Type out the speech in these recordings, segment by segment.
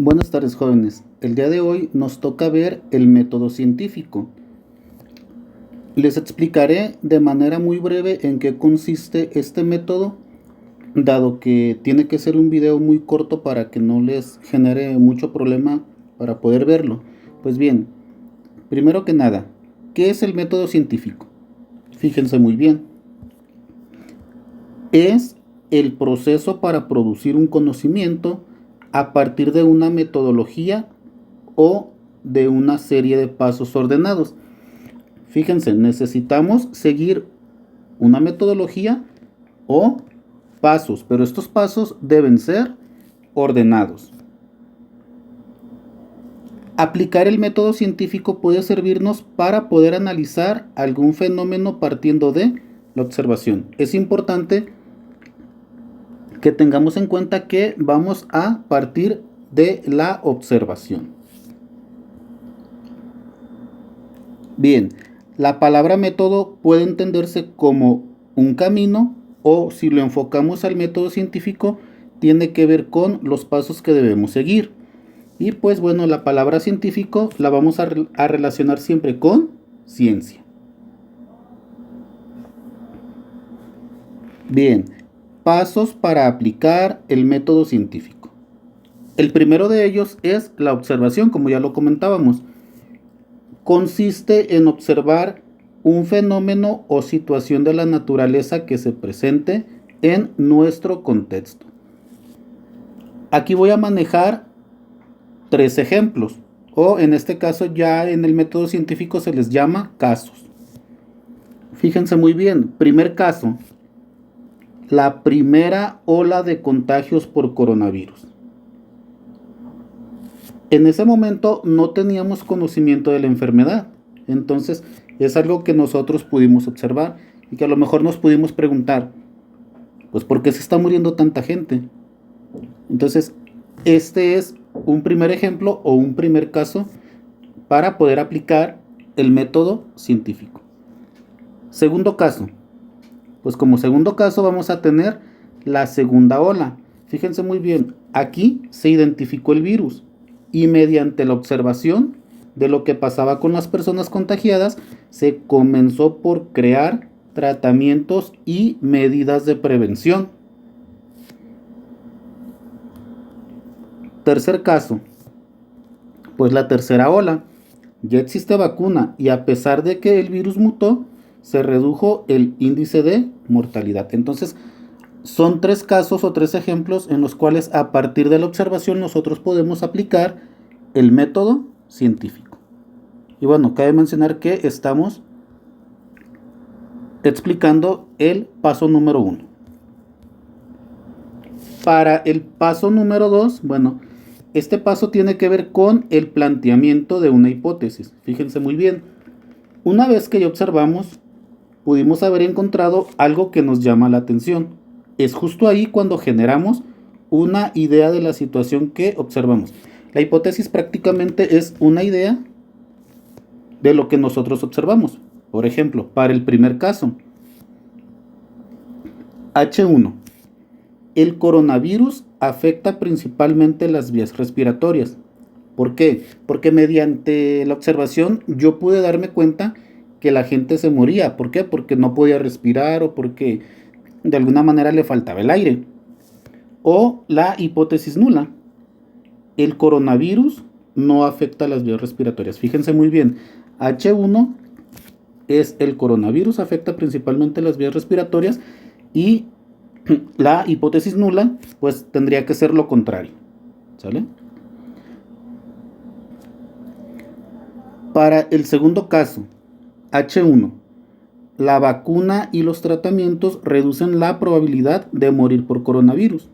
Buenas tardes, jóvenes. El día de hoy nos toca ver el método científico. Les explicaré de manera muy breve en qué consiste este método, dado que tiene que ser un video muy corto para que no les genere mucho problema para poder verlo. Pues bien, primero que nada, ¿qué es el método científico? Fíjense muy bien. Es el proceso para producir un conocimiento a partir de una metodología o de una serie de pasos ordenados. Fíjense, necesitamos seguir una metodología o pasos, pero estos pasos deben ser ordenados. Aplicar el método científico puede servirnos para poder analizar algún fenómeno partiendo de la observación. Es importante que tengamos en cuenta que vamos a partir de la observación. Bien, la palabra método puede entenderse como un camino o, si lo enfocamos al método científico, tiene que ver con los pasos que debemos seguir. Y pues bueno, la palabra científico la vamos a relacionar siempre con ciencia. Bien, pasos para aplicar el método científico. El primero de ellos es la observación, como ya lo comentábamos. Consiste en observar un fenómeno o situación de la naturaleza que se presente en nuestro contexto. Aquí voy a manejar 3 ejemplos, o en este caso ya en el método científico se les llama casos. Fíjense muy bien, primer caso, la primera ola de contagios por coronavirus. En ese momento no teníamos conocimiento de la enfermedad, entonces es algo que nosotros pudimos observar y que a lo mejor nos pudimos preguntar, pues ¿por qué se está muriendo tanta gente? Entonces, este es un primer ejemplo o un primer caso para poder aplicar el método científico. Segundo caso, pues como segundo caso vamos a tener la segunda ola. Fíjense muy bien, aquí se identificó el virus y mediante la observación de lo que pasaba con las personas contagiadas, se comenzó por crear tratamientos y medidas de prevención. Tercer caso, pues la tercera ola. Ya existe vacuna y a pesar de que el virus mutó, se redujo el índice de mortalidad. Entonces, son 3 casos o 3 ejemplos en los cuales a partir de la observación nosotros podemos aplicar el método científico. Y bueno, cabe mencionar que estamos explicando el paso número 1. Para el paso número 2, bueno, este paso tiene que ver con el planteamiento de una hipótesis. Fíjense muy bien, una vez que ya observamos, pudimos haber encontrado algo que nos llama la atención. Es justo ahí cuando generamos una idea de la situación que observamos. La hipótesis prácticamente es una idea de lo que nosotros observamos. Por ejemplo, para el primer caso, H1. El coronavirus afecta principalmente las vías respiratorias. ¿Por qué? Porque mediante la observación yo pude darme cuenta que la gente se moría. ¿Por qué? Porque no podía respirar o porque de alguna manera le faltaba el aire. O la hipótesis nula. El coronavirus no afecta las vías respiratorias. Fíjense muy bien. H1 es el coronavirus, afecta principalmente las vías respiratorias, y la hipótesis nula pues tendría que ser lo contrario. ¿Sale? Para el segundo caso, H1. La vacuna y los tratamientos reducen la probabilidad de morir por coronavirus.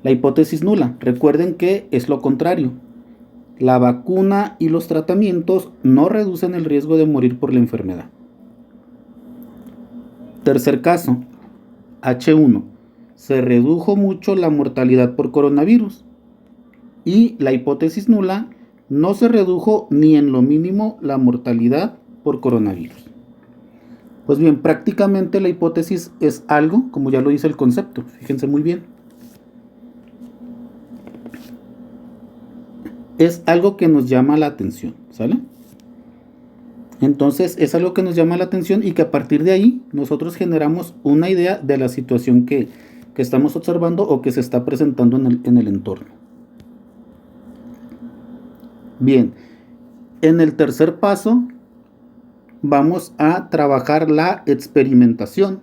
La hipótesis nula, recuerden que es lo contrario. La vacuna y los tratamientos no reducen el riesgo de morir por la enfermedad. Tercer caso, H1. Se redujo mucho la mortalidad por coronavirus. Y la hipótesis nula, no se redujo ni en lo mínimo la mortalidad por coronavirus. Pues bien, prácticamente la hipótesis es algo, como ya lo dice el concepto, fíjense muy bien. es algo que nos llama la atención, ¿sale? Entonces es algo que nos llama la atención y que a partir de ahí nosotros generamos una idea de la situación que estamos observando o que se está presentando en el entorno. Bien, en el tercer paso vamos a trabajar la experimentación.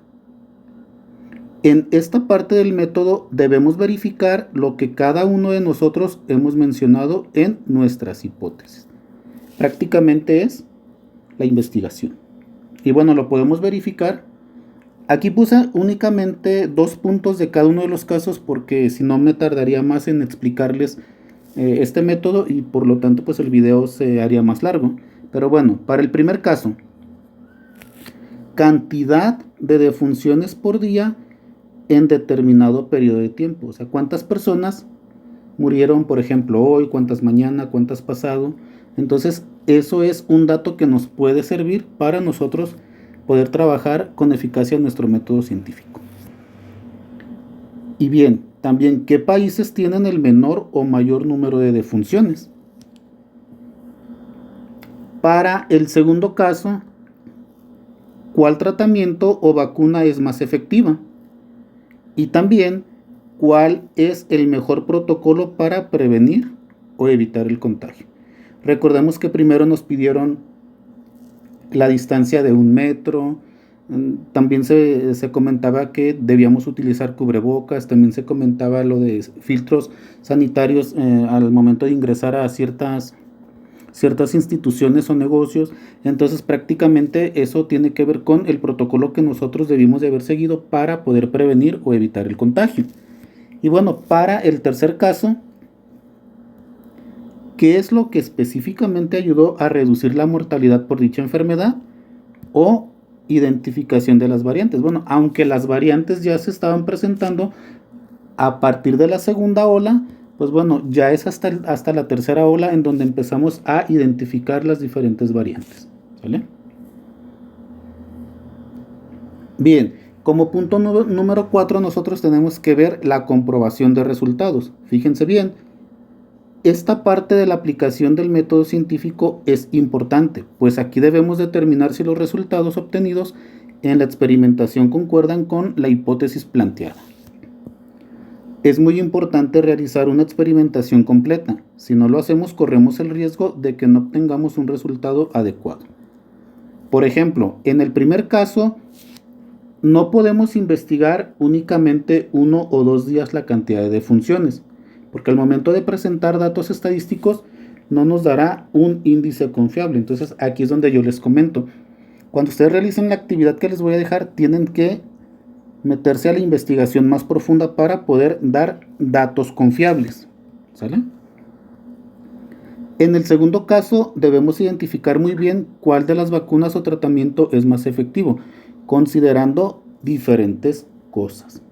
En esta parte del método debemos verificar lo que cada uno de nosotros hemos mencionado en nuestras hipótesis. Prácticamente es la investigación. Y bueno, lo podemos verificar. Aquí puse únicamente 2 puntos de cada uno de los casos porque si no me tardaría más en explicarles este método y por lo tanto pues el video se haría más largo. Pero bueno, para el primer caso, cantidad de defunciones por día en determinado periodo de tiempo. O sea, cuántas personas murieron, por ejemplo, hoy, cuántas mañana, cuántas pasado. Entonces, eso es un dato que nos puede servir para nosotros poder trabajar con eficacia nuestro método científico. Y bien, también, ¿qué países tienen el menor o mayor número de defunciones? Para el segundo caso, ¿cuál tratamiento o vacuna es más efectiva? Y también, ¿cuál es el mejor protocolo para prevenir o evitar el contagio? Recordemos que primero nos pidieron la distancia de 1 metro, también se comentaba que debíamos utilizar cubrebocas, también se comentaba lo de filtros sanitarios al momento de ingresar a ciertas instituciones o negocios. Entonces prácticamente eso tiene que ver con el protocolo que nosotros debimos de haber seguido para poder prevenir o evitar el contagio. Y bueno, para el tercer caso, ¿qué es lo que específicamente ayudó a reducir la mortalidad por dicha enfermedad? O identificación de las variantes. Bueno, aunque las variantes ya se estaban presentando a partir de la segunda ola, pues bueno, ya es hasta la tercera ola en donde empezamos a identificar las diferentes variantes, ¿vale? Bien, como punto número 4 nosotros tenemos que ver la comprobación de resultados. Fíjense bien, esta parte de la aplicación del método científico es importante, pues aquí debemos determinar si los resultados obtenidos en la experimentación concuerdan con la hipótesis planteada. Es muy importante realizar una experimentación completa. Si no lo hacemos, corremos el riesgo de que no obtengamos un resultado adecuado. Por ejemplo, en el primer caso, no podemos investigar únicamente 1 o 2 días la cantidad de defunciones, porque al momento de presentar datos estadísticos no nos dará un índice confiable. Entonces aquí es donde yo les comento. Cuando ustedes realicen la actividad que les voy a dejar, tienen que meterse a la investigación más profunda para poder dar datos confiables, ¿sale? En el segundo caso, debemos identificar muy bien cuál de las vacunas o tratamiento es más efectivo, considerando diferentes cosas.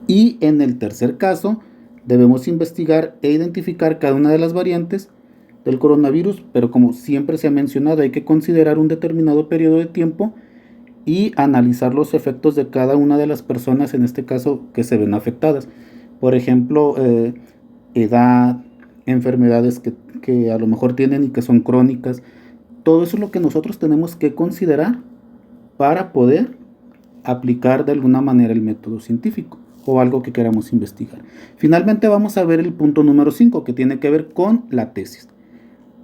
Y en el tercer caso, debemos investigar e identificar cada una de las variantes del coronavirus, pero como siempre se ha mencionado, hay que considerar un determinado periodo de tiempo y analizar los efectos de cada una de las personas, en este caso, que se ven afectadas. Por ejemplo, edad, enfermedades que a lo mejor tienen y que son crónicas. Todo eso es lo que nosotros tenemos que considerar para poder aplicar de alguna manera el método científico o algo que queramos investigar. Finalmente vamos a ver el punto número 5, que tiene que ver con la tesis.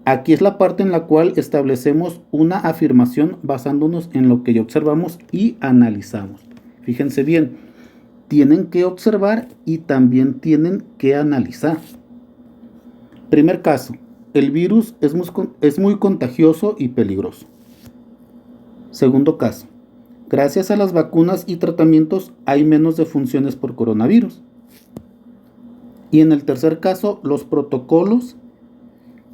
Aquí es la parte en la cual establecemos una afirmación basándonos en lo que ya observamos y analizamos. Fíjense bien, tienen que observar y también tienen que analizar. Primer caso, el virus es muy contagioso y peligroso. Segundo caso, gracias a las vacunas y tratamientos hay menos defunciones por coronavirus. Y en el tercer caso, los protocolos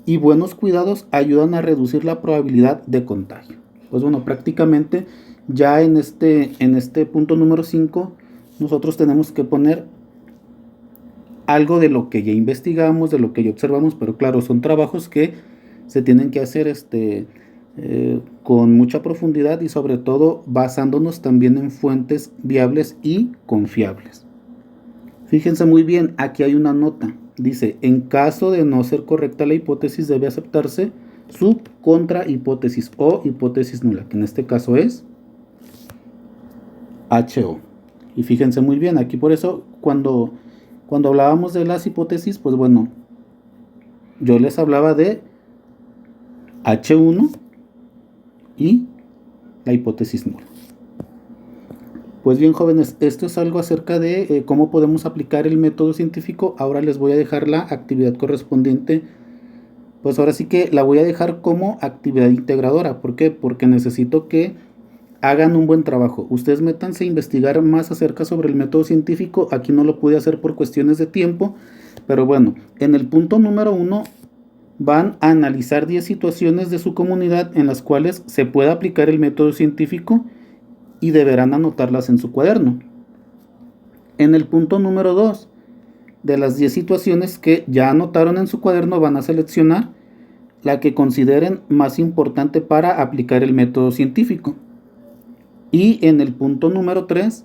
y buenos cuidados ayudan a reducir la probabilidad de contagio. Pues bueno, prácticamente ya en este punto número 5 nosotros tenemos que poner algo de lo que ya investigamos, de lo que ya observamos, pero claro, son trabajos que se tienen que hacer con mucha profundidad y sobre todo basándonos también en fuentes viables y confiables. Fíjense muy bien, aquí hay una nota. Dice, en caso de no ser correcta la hipótesis, debe aceptarse su contrahipótesis o hipótesis nula, que en este caso es HO. Y fíjense muy bien, aquí por eso cuando hablábamos de las hipótesis, pues bueno, yo les hablaba de H1 y la hipótesis nula. Pues bien, jóvenes, esto es algo acerca de cómo podemos aplicar el método científico. Ahora les voy a dejar la actividad correspondiente. Pues ahora sí que la voy a dejar como actividad integradora. ¿Por qué? Porque necesito que hagan un buen trabajo. Ustedes métanse a investigar más acerca sobre el método científico. Aquí no lo pude hacer por cuestiones de tiempo. Pero bueno, en el punto número 1 van a analizar 10 situaciones de su comunidad en las cuales se puede aplicar el método científico y deberán anotarlas en su cuaderno. En el punto número 2, de las 10 situaciones que ya anotaron en su cuaderno, van a seleccionar la que consideren más importante para aplicar el método científico. Y en el punto número 3,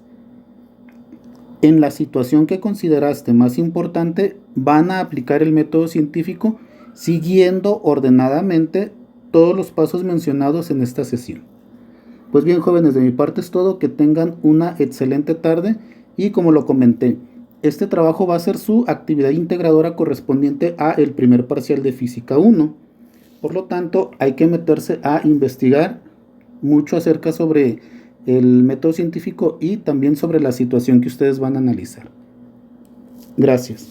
en la situación que consideraste más importante, van a aplicar el método científico siguiendo ordenadamente todos los pasos mencionados en esta sesión. Pues bien, jóvenes, de mi parte es todo. Que tengan una excelente tarde y como lo comenté, este trabajo va a ser su actividad integradora correspondiente a el primer parcial de Física 1. Por lo tanto, hay que meterse a investigar mucho acerca sobre el método científico y también sobre la situación que ustedes van a analizar. Gracias.